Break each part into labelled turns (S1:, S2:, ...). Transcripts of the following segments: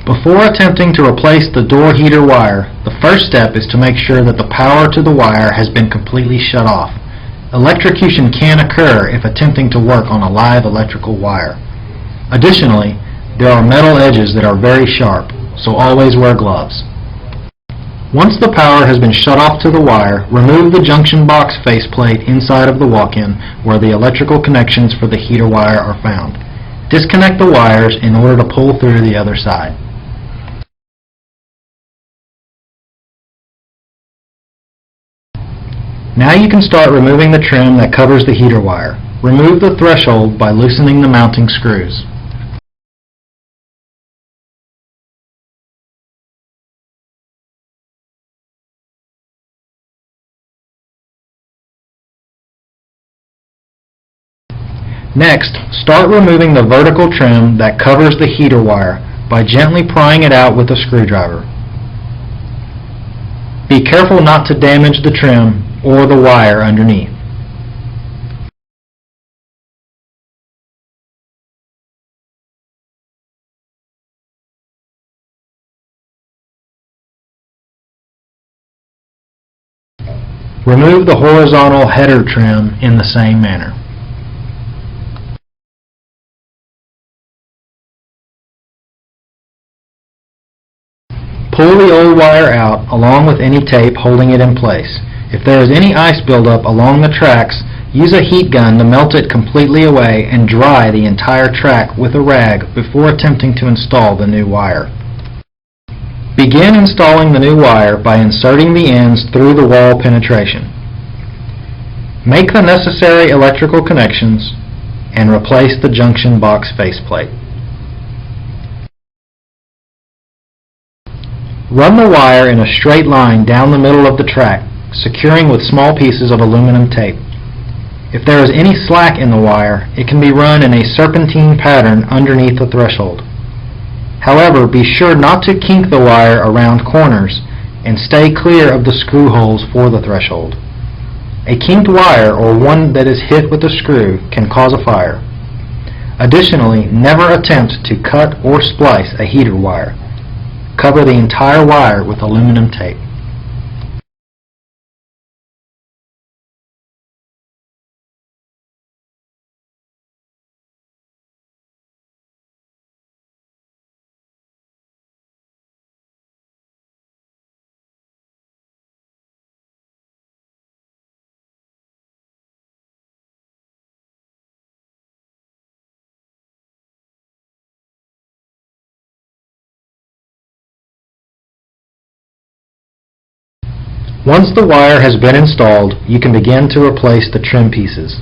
S1: Before attempting to replace the door heater wire, the first step is to make sure that the power to the wire has been completely shut off. Electrocution can occur if attempting to work on a live electrical wire. Additionally, there are metal edges that are very sharp, so always wear gloves. Once the power has been shut off to the wire, remove the junction box faceplate inside of the walk-in where the electrical connections for the heater wire are found. Disconnect the wires in order to pull through the other side. Now you can start removing the trim that covers the heater wire. Remove the threshold by loosening the mounting screws. Next, start removing the vertical trim that covers the heater wire by gently prying it out with a screwdriver. Be careful not to damage the trim or the wire underneath. Remove the horizontal header trim in the same manner. Pull the old wire out along with any tape holding it in place. If there is any ice buildup along the tracks, use a heat gun to melt it completely away and dry the entire track with a rag before attempting to install the new wire. Begin installing the new wire by inserting the ends through the wall penetration. Make the necessary electrical connections and replace the junction box faceplate. Run the wire in a straight line down the middle of the track, securing with small pieces of aluminum tape. If there is any slack in the wire, it can be run in a serpentine pattern underneath the threshold. However, be sure not to kink the wire around corners and stay clear of the screw holes for the threshold. A kinked wire, or one that is hit with a screw, can cause a fire. Additionally, never attempt to cut or splice a heater wire. Cover the entire wire with aluminum tape. Once the wire has been installed, you can begin to replace the trim pieces.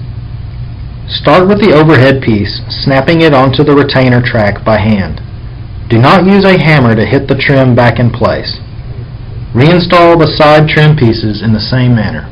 S1: Start with the overhead piece, snapping it onto the retainer track by hand. Do not use a hammer to hit the trim back in place. Reinstall the side trim pieces in the same manner.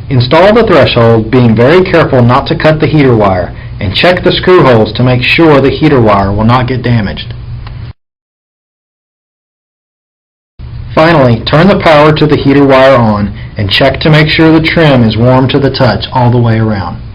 S1: Install the threshold, being very careful not to cut the heater wire, and check the screw holes to make sure the heater wire will not get damaged. Finally, turn the power to the heater wire on and check to make sure the trim is warm to the touch all the way around.